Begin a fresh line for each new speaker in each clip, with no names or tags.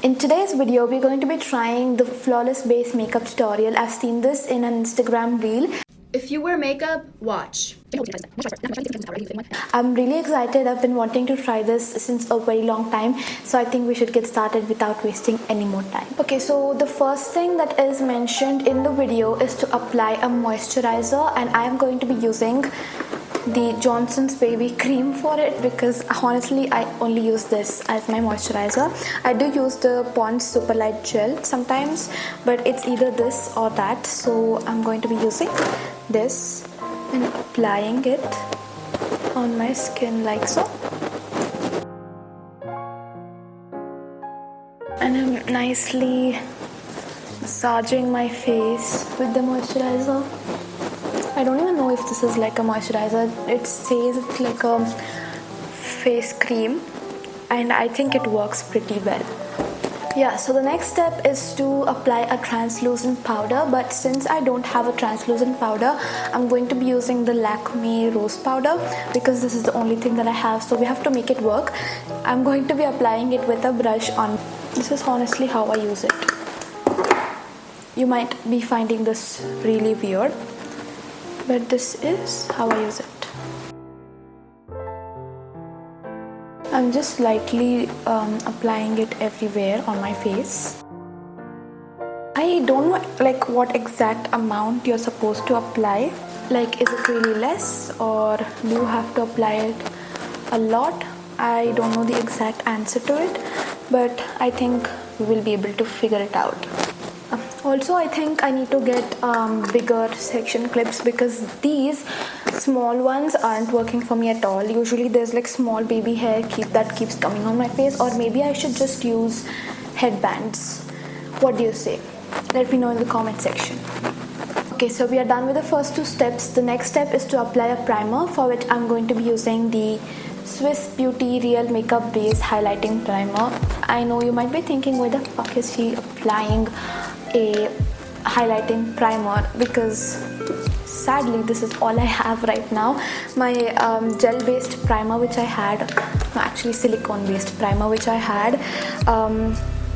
In today's video, we're going to be trying the flawless base makeup tutorial. I've seen this in an Instagram reel.
If you wear makeup, watch.
I'm really excited. I've been wanting to try this since a very long time. So I think we should get started without wasting any more time. Okay, so the first thing that is mentioned in the video is to apply a moisturizer, and I am going to be using the Johnson's Baby cream for it because honestly I only use this as my moisturizer. I do use the Pond's Super Light Gel sometimes, but it's either this or that, so I'm going to be using this and applying it on my skin like so. And I'm nicely massaging my face with the moisturizer. I don't even know if this is like a moisturizer. It says it's like a face cream, and I think it works pretty well. Yeah, so the next step is to apply a translucent powder, but since I don't have a translucent powder, I'm going to be using the Lakme Rose Powder because this is the only thing that I have, so we have to make it work. I'm going to be applying it with a brush on. This is honestly how I use it. You might be finding this really weird, but this is how I use it. I'm just lightly applying it everywhere on my face. I don't know like what exact amount you're supposed to apply. Like, is it really less or do you have to apply it a lot? I don't know the exact answer to it, but I think we will be able to figure it out. Also, I think I need to get bigger section clips because these small ones aren't working for me at all. Usually there's like small baby hair that keeps coming on my face, or maybe I should just use headbands. What do you say? Let me know in the comment section. Okay, so we are done with the first two steps. The next step is to apply a primer, for which I'm going to be using the Swiss Beauty Real Makeup Base Highlighting Primer. I know you might be thinking, why the fuck is she applying a highlighting primer, because sadly this is all I have right now. My gel based primer which I had, no, actually silicone based primer which I had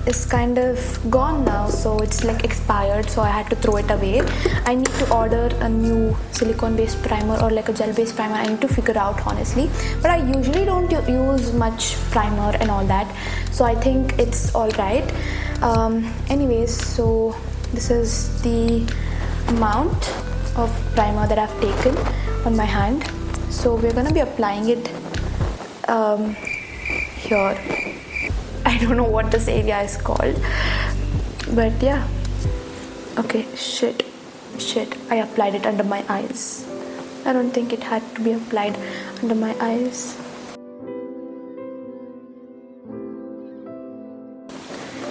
is kind of gone now, so it's like expired, so I had to throw it away. I need to order a new silicone based primer or like a gel based primer. I need to figure out honestly, but I usually don't use much primer and all that, so I think it's alright. Anyways, so this is the amount of primer that I've taken on my hand. So we're gonna be applying it here. I don't know what this area is called, but yeah. Okay, shit, I applied it under my eyes. I don't think it had to be applied under my eyes.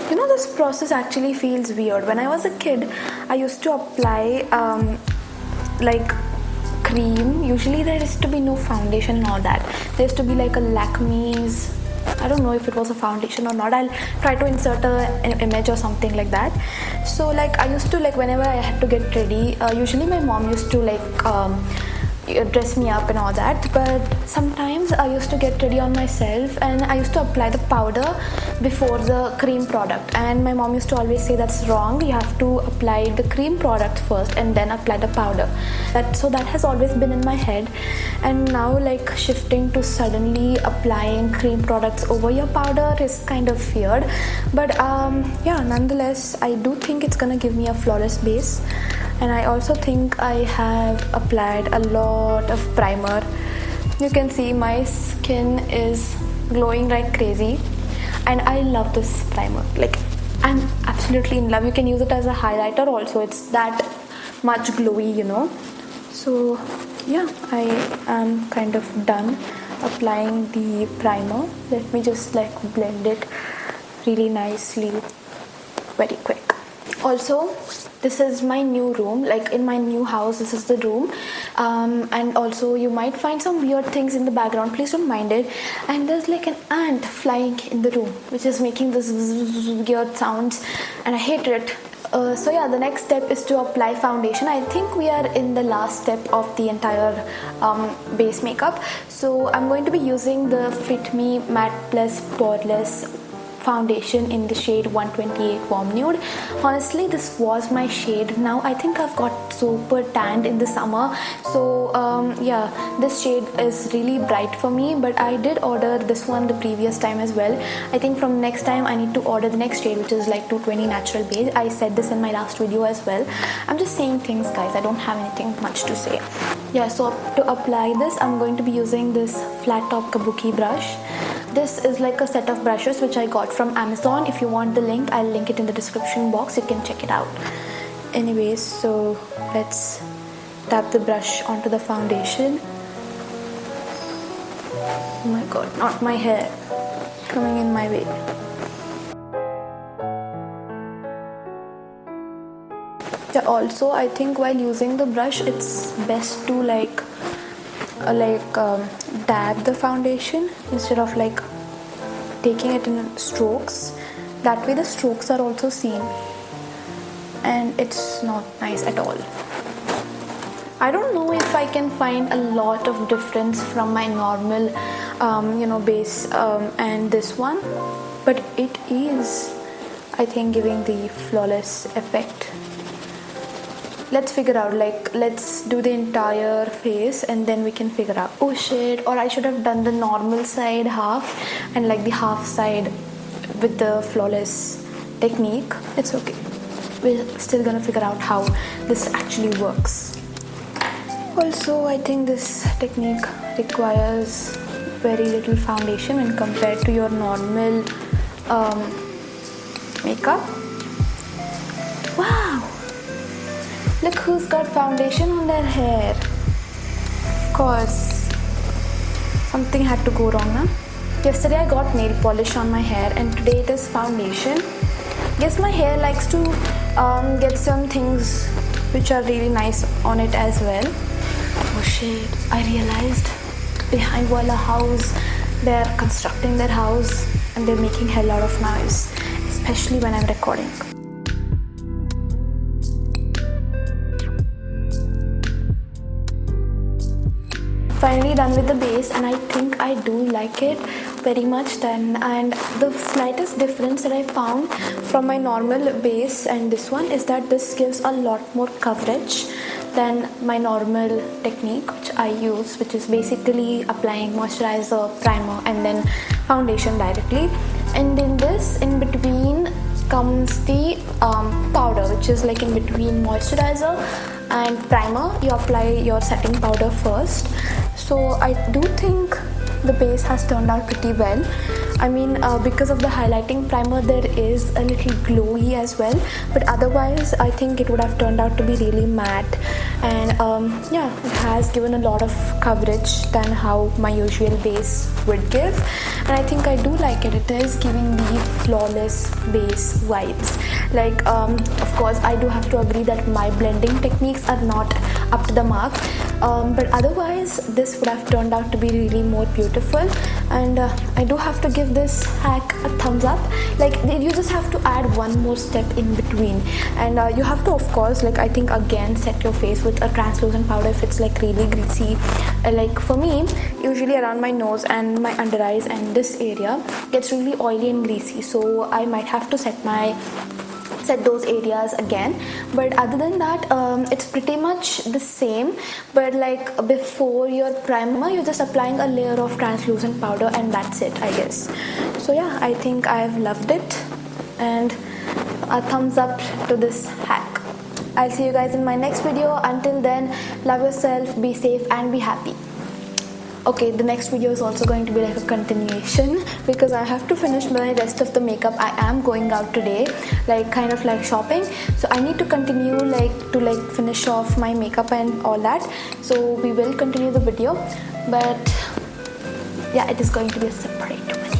You know, this process actually feels weird. When I was a kid, I used to apply like cream. Usually there used to be no foundation and all that. There used to be like a Lakme's, I don't know if it was a foundation or not. I'll try to insert an image or something like that. So like I used to, like whenever I had to get ready, usually my mom used to like dress me up and all that, but sometimes I used to get ready on myself and I used to apply the powder before the cream product, and my mom used to always say that's wrong. You have to apply the cream product first and then apply the powder. So that has always been in my head, and now like shifting to suddenly applying cream products over your powder is kind of weird, but yeah, nonetheless I do think it's gonna give me a flawless base. And I also think I have applied a lot of primer. You can see my skin is glowing like crazy, and I love this primer. Like, I'm absolutely in love. You can use it as a highlighter also. It's that much glowy, you know. So yeah, I am kind of done applying the primer. Let me just like blend it really nicely, very quick. Also, this is my new room, like in my new house, this is the room, and also you might find some weird things in the background, please don't mind it. And there's like an ant flying in the room which is making this weird sounds, and I hate it. So yeah, the next step is to apply foundation. I think we are in the last step of the entire base makeup. So I'm going to be using the Fit Me Matte Plus Poreless foundation in the shade 128 Warm Nude. Honestly, this was my shade. Now I think I've got super tanned in the summer, so yeah, this shade is really bright for me, but I did order this one the previous time as well. I think from next time I need to order the next shade, which is like 220 Natural Beige. I said this in my last video as well. I'm just saying things, guys. I don't have anything much to say. Yeah, so to apply this, I'm going to be using this flat top kabuki brush. This is like a set of brushes which I got from Amazon. If you want the link, I'll link it in the description box. You can check it out. Anyways, so let's tap the brush onto the foundation. Oh my god, not my hair coming in my way. Yeah, also I think while using the brush, it's best to dab the foundation instead of like taking it in strokes. That way the strokes are also seen, and it's not nice at all. I don't know if I can find a lot of difference from my normal base and this one, but it is, I think, giving the flawless effect. Let's figure out, like, let's do the entire face and then we can figure out. Oh shit, or I should have done the normal side half and like the half side with the flawless technique. It's okay, we're still gonna figure out how this actually works. Also, I think this technique requires very little foundation when compared to your normal makeup. Wow! Look who's got foundation on their hair. Of course, something had to go wrong, na? Yesterday I got nail polish on my hair and today it is foundation. Guess my hair likes to get some things which are really nice on it as well. Oh shit, I realized behind Wala house, they're constructing their house and they're making hell lot of noise, especially when I'm recording. Finally done with the base, and I think I do like it very much then. And the slightest difference that I found from my normal base and this one is that this gives a lot more coverage than my normal technique which I use, which is basically applying moisturizer, primer and then foundation directly. And in this, in between comes the powder, which is like in between moisturizer and primer. You apply your setting powder first. So I do think the base has turned out pretty well. I mean, because of the highlighting primer, there is a little glowy as well, but otherwise I think it would have turned out to be really matte. And yeah, it has given a lot of coverage than how my usual base would give, and I think I do like it. It is giving the flawless base vibes. Like of course I do have to agree that my blending techniques are not up to the mark, but otherwise this would have turned out to be really more beautiful. And I do have to give this hack a thumbs up. Like, you just have to add one more step in between, and you have to, of course, like, I think again set your face with a translucent powder if it's like really greasy. Like for me, usually around my nose and my under eyes and this area gets really oily and greasy, so I might have to set those areas again. But other than that, it's pretty much the same, but like before your primer, you're just applying a layer of translucent powder and that's it, I guess. So yeah, I think I've loved it, and a thumbs up to this hack. I'll see you guys in my next video. Until then, love yourself, be safe and be happy. Okay, the next video is also going to be like a continuation because I have to finish my rest of the makeup. I am going out today, like kind of like shopping, so I need to continue to finish off my makeup and all that. So we will continue the video, but yeah, it is going to be a separate one.